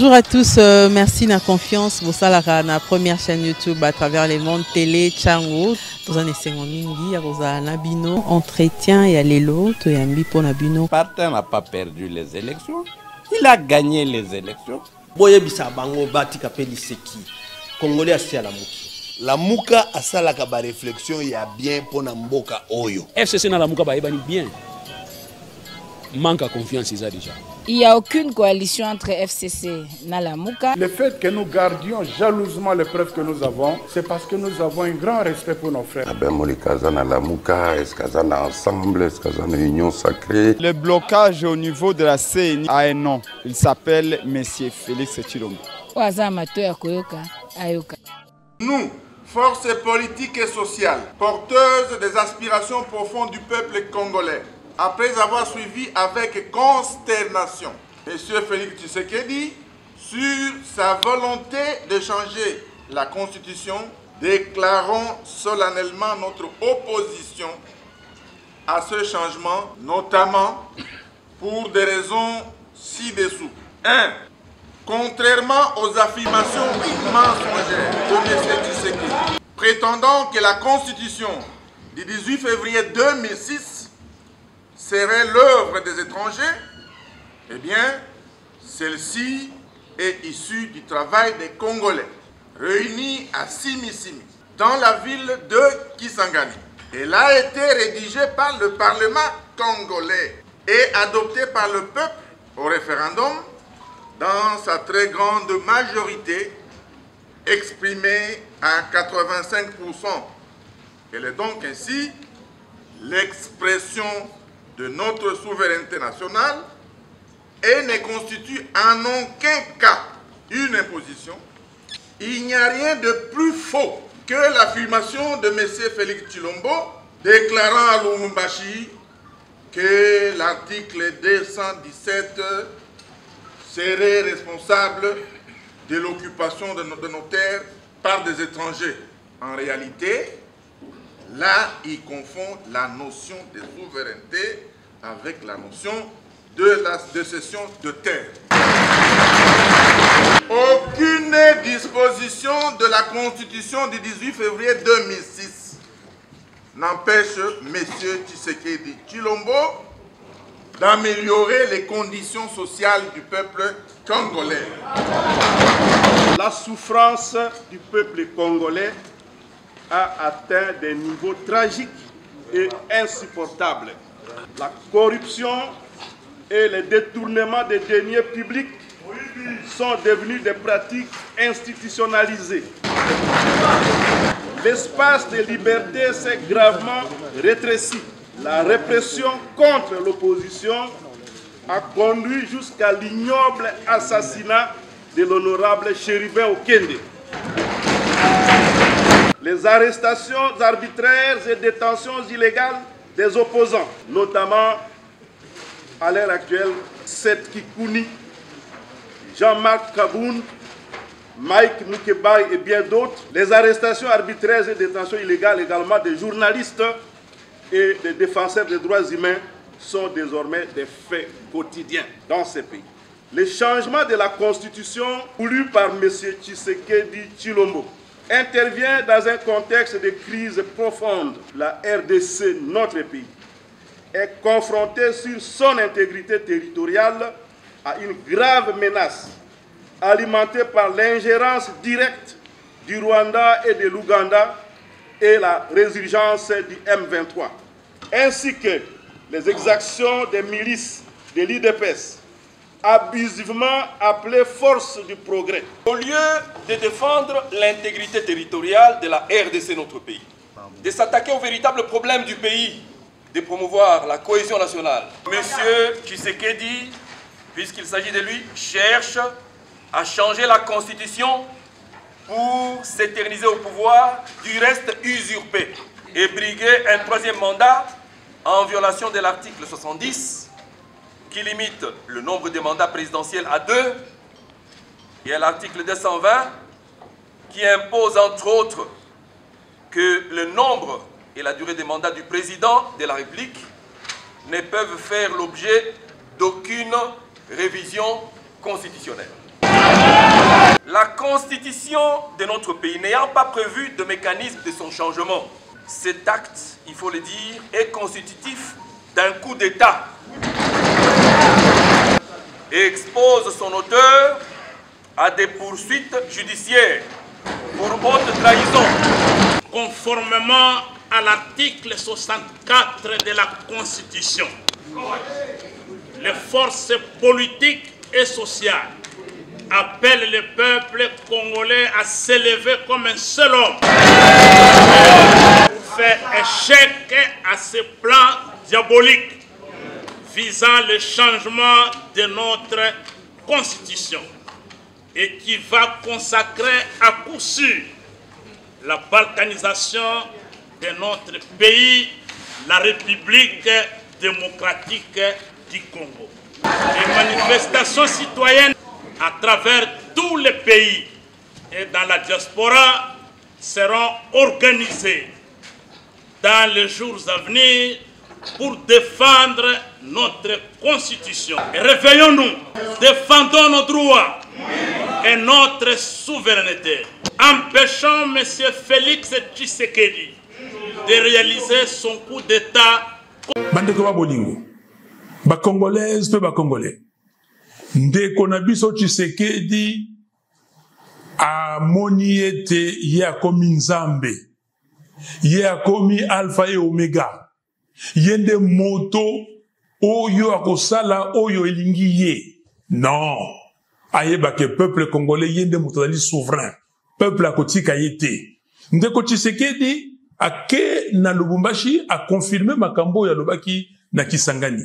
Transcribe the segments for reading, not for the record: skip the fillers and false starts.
Bonjour à tous, merci de la confiance. Vous savez, la première chaîne YouTube à travers les mondes télé, Tchango. Vous en essayez mingi, vous avez Nabino, entretien et Alelo, tu es ambi pour Nabino. Partin n'a pas perdu les élections, il a gagné les élections. Boye bisa bango bati kapeli seki. Congolais asi à la mouki. La mouka a ça la kaba réflexion il y a bien pour Namboka Oyo. FCC na la mouka ba ebani bien. Manque à confiance déjà. Il n'y a aucune coalition entre FCC et Nalamuka. Le fait que nous gardions jalousement les preuves que nous avons, c'est parce que nous avons un grand respect pour nos frères. Ensemble, Union sacrée. Le blocage au niveau de la CNI a un nom. Il s'appelle Monsieur Félix Tshilombo. Nous, forces politiques et sociales, porteuses des aspirations profondes du peuple congolais, après avoir suivi avec consternation M. Félix Tshisekedi sur sa volonté de changer la Constitution, déclarons solennellement notre opposition à ce changement, notamment pour des raisons ci-dessous. 1. Contrairement aux affirmations mensongères de M. Tshisekedi, prétendant que la Constitution du 18 février 2006 serait l'œuvre des étrangers, eh bien, celle-ci est issue du travail des Congolais, réunis à Simi-Simi, dans la ville de Kisangani. Elle a été rédigée par le Parlement congolais et adoptée par le peuple au référendum dans sa très grande majorité, exprimée à 85%. Elle est donc ainsi l'expression de notre souveraineté nationale et ne constitue en aucun cas une imposition. Il n'y a rien de plus faux que l'affirmation de M. Félix Tshilombo déclarant à Lubumbashi que l'article 217 serait responsable de l'occupation de nos terres par des étrangers. En réalité, là, il confond la notion de souveraineté avec la notion de cession de terre. Aucune disposition de la Constitution du 18 février 2006 n'empêche M. Tshisekedi Tshilombo d'améliorer les conditions sociales du peuple congolais. La souffrance du peuple congolais a atteint des niveaux tragiques et insupportables. La corruption et le détournement des deniers publics sont devenus des pratiques institutionnalisées. L'espace de liberté s'est gravement rétréci. La répression contre l'opposition a conduit jusqu'à l'ignoble assassinat de l'honorable Chérubin Okende. Les arrestations arbitraires et détentions illégales des opposants, notamment à l'heure actuelle, Seth Kikouni, Jean-Marc Kaboun, Mike Mukebai et bien d'autres. Les arrestations arbitraires et détentions illégales également des journalistes et des défenseurs des droits humains sont désormais des faits quotidiens dans ces pays. Le changement de la Constitution voulu par M. Tshisekedi Tshilombo intervient dans un contexte de crise profonde. La RDC, notre pays, est confrontée sur son intégrité territoriale à une grave menace alimentée par l'ingérence directe du Rwanda et de l'Ouganda et la résurgence du M23, ainsi que les exactions des milices de l'IDPS, abusivement appelées forces du progrès. Au lieu de défendre l'intégrité territoriale de la RDC, notre pays, de s'attaquer aux véritables problèmes du pays, de promouvoir la cohésion nationale, Monsieur Tshisekedi, puisqu'il s'agit de lui, cherche à changer la Constitution pour s'éterniser au pouvoir, du reste usurpé, et briguer un troisième mandat en violation de l'article 70 qui limite le nombre de mandats présidentiels à 2 et à l'article 220 qui impose entre autres que le nombre et la durée des mandats du président de la République ne peuvent faire l'objet d'aucune révision constitutionnelle. La constitution de notre pays n'ayant pas prévu de mécanisme de son changement, cet acte, il faut le dire, est constitutif d'un coup d'État et expose son auteur à des poursuites judiciaires pour haute trahison. Conformément à l'article 64 de la Constitution, les forces politiques et sociales appellent le peuple congolais à s'élever comme un seul homme pour faire échec à ce plan diabolique visant le changement de notre Constitution et qui va consacrer à coup sûr la balkanisation de notre pays, la République démocratique du Congo. Les manifestations citoyennes à travers tous les pays et dans la diaspora seront organisées dans les jours à venir pour défendre notre Constitution. Et réveillons-nous, défendons nos droits et notre souveraineté. Empêchons M. Félix Tshisekedi de réaliser son coup d'État. Bandeko ba bolingo, ba congolaise pe ba congolais. Ndeko na biso Tshisekedi amoni ete ye akomi nzambe, ye akomi alpha et omega, yende moto oyo akosala oyo elingi ye. Non, ayeba ke peuple congolais yende moto ali souverain, peuple akotika yete. Ndeko Tshisekedi ake na Lubumbashi a confirmé makambo ya lobaki na Kisangani.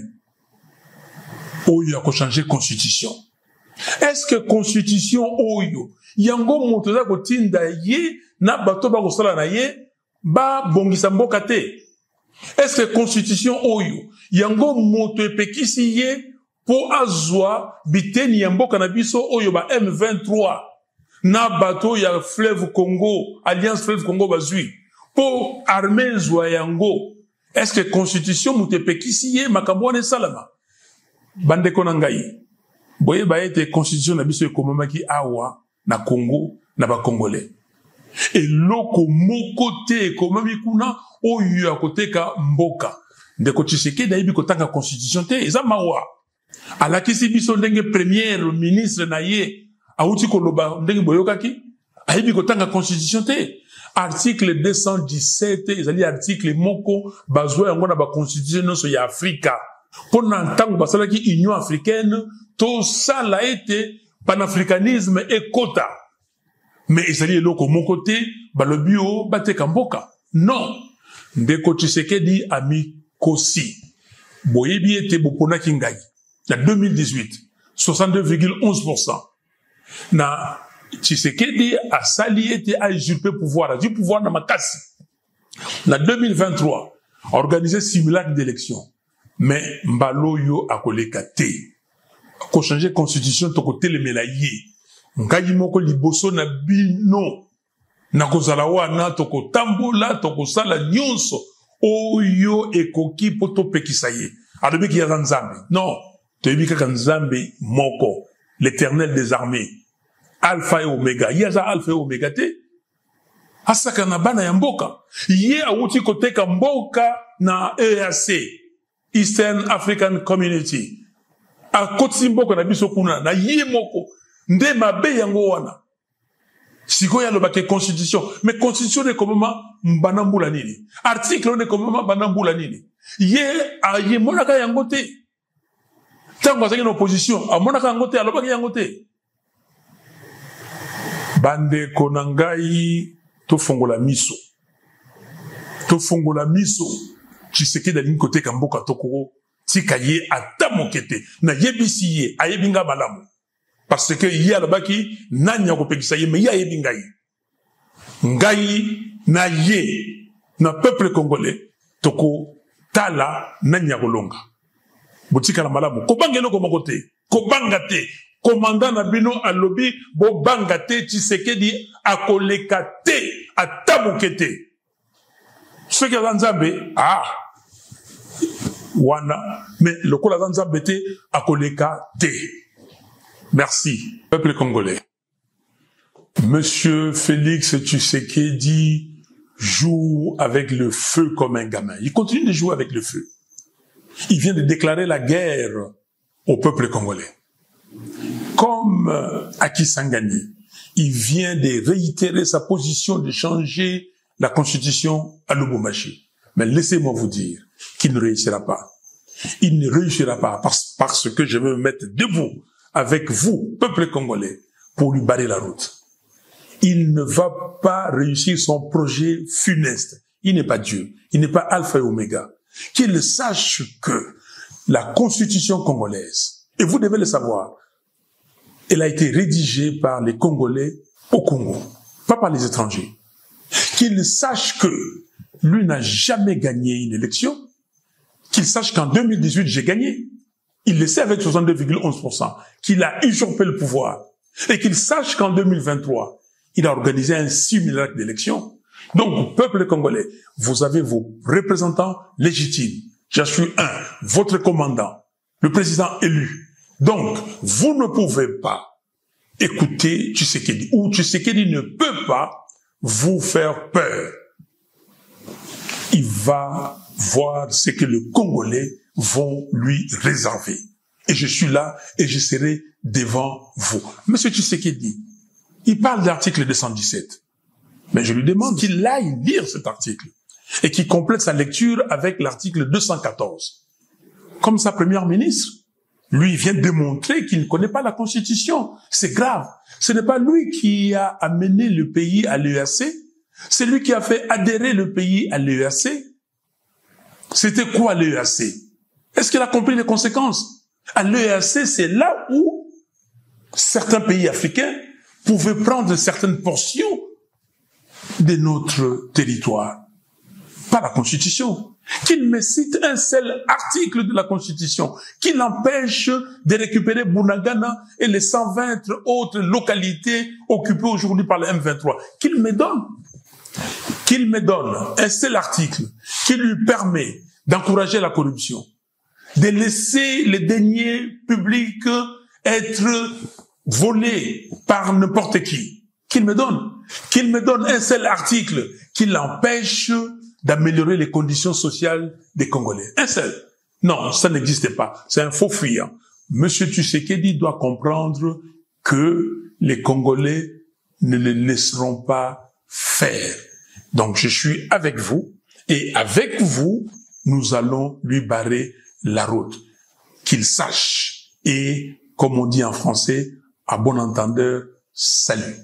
Oyo a changer constitution. Est-ce que constitution oyo yango moto za kotinda ye na bato ba kosala na ye ba bongisa mboka te? Est-ce que constitution oyo yango moto epekisi ye po azwa biteni ya mboka na biso oyo ba M23 na bato ya Fleuve Congo, Alliance Fleuve Congo bazui po armée zwa yango? Est-ce que constitution moto epekisi ye makambo na salama? Bandeko na ngai, boye ba ete constitution na biso ekomamaki awa na Congo na ba Congolais. Et loko moko te ekomami kuna oyo ya koteka mboka. Ndeko Tshisekedi na yebi kotanga constitution te, eza mawa. Alakisi biso ndenge premier ministre na ye auti koloba ndenge boyokaki, ayebi kotanga constitution te. Article 217 ezali article moko bazwa yango na ba constitution nyonso ya Afrika. Pendant ntango basalaki Union africaine, to sala ete panafricanisme et quota. Mais ezali eloko moko te balobi o bateka mboka. Non. Ndeko Tshisekedi ami kosi. Boyebi ete boponaki ngai. Na 2018, 62,11%. Na Tshisekedi a sali ete a usurpé pouvoir, a du pouvoir na makasi. Na 2023, a organisé simulacre d'élection. Mais mbalo yo akoleka te. Ko changer constitution to ko telemela ye. Ngai moko liboso na bino. Na kozala wana to ko tambola to ko sala nyonso oyo ekoki poto pekisa ye. Alobi ki ya nzambe. Non, to yebi kaka nzambe moko, l'Éternel des armées. Alpha et Omega. Yaza Alpha et Omega te. Asaka na bana ya mboka. Ye awuti koteka mboka na EAC. Eastern African Community. A koti mboko na biso kuna na ye moko nde mabe yango wana. Siko ya lobake constitution, mais constitution ne komama mbana mbula nini. Article ne komama mbana mbula nini. Ye monaka yango te. Tango azaki na opposition, a monaka yango te, alobaki yango te. Bande konangai to fongola miso. To fongola miso. Tshisekedi alingi koteka mboka tokoko tika ye ata mokete na yebisi ye ayebinga malamu parce que ye alobaki nani akopekisa ye mais ye ayebi ngai na ye na peuple congolais toko tala nani akolonga botika la malamu kobanga eloko moko te kobanga te commandant na bino alobi bo banga te Tshisekedi akoleka te ata mokete ce que l'Anzambe wana mais le kola l'Anzambe te akoleka te. Merci peuple congolais. Monsieur Félix Tshisekedi joue avec le feu comme un gamin. Il continue de jouer avec le feu. Il vient de déclarer la guerre au peuple congolais. Comme Aki Sangani, il vient de réitérer sa position de changer la constitution à Lubumbashi. Mais laissez-moi vous dire qu'il ne réussira pas. Il ne réussira pas parce que je vais me mettre debout avec vous, peuple congolais, pour lui barrer la route. Il ne va pas réussir son projet funeste. Il n'est pas Dieu. Il n'est pas Alpha et Oméga. Qu'il sache que la constitution congolaise, et vous devez le savoir, elle a été rédigée par les Congolais au Congo, pas par les étrangers. Qu'il sache que lui n'a jamais gagné une élection, qu'il sache qu'en 2018, j'ai gagné. Il le sait avec 62,11%, qu'il a usurpé le pouvoir. Et qu'il sache qu'en 2023, il a organisé un simulacre d'élection. Donc, peuple congolais, vous avez vos représentants légitimes. J'en suis un, votre commandant, le président élu. Donc, vous ne pouvez pas écouter Tshisekedi, ou Tshisekedi ne peut pas vous faire peur. Il va voir ce que les Congolais vont lui réserver. Et je suis là et je serai devant vous. Monsieur Tshisekedi, il parle de l'article 217. Mais je lui demande qu'il aille lire cet article et qu'il complète sa lecture avec l'article 214. Comme sa première ministre, lui vient démontrer qu'il ne connaît pas la Constitution. C'est grave. Ce n'est pas lui qui a amené le pays à l'EAC. C'est lui qui a fait adhérer le pays à l'EAC. C'était quoi l'EAC? Est-ce qu'il a compris les conséquences? À l'EAC, c'est là où certains pays africains pouvaient prendre certaines portions de notre territoire. Pas la Constitution. Qu'il me cite un seul article de la Constitution qui l'empêche de récupérer Bunagana et les 120 autres localités occupées aujourd'hui par le M23. Qu'il me donne un seul article qui lui permet d'encourager la corruption, de laisser les deniers publics être volés par n'importe qui. Qu'il me donne un seul article qui l'empêche d'améliorer les conditions sociales des Congolais. Un seul. Non, ça n'existe pas. C'est un faux fuyant. Monsieur Tshisekedi doit comprendre que les Congolais ne le laisseront pas faire. Donc je suis avec vous et avec vous, nous allons lui barrer la route. Qu'il sache et, comme on dit en français, à bon entendeur, salut.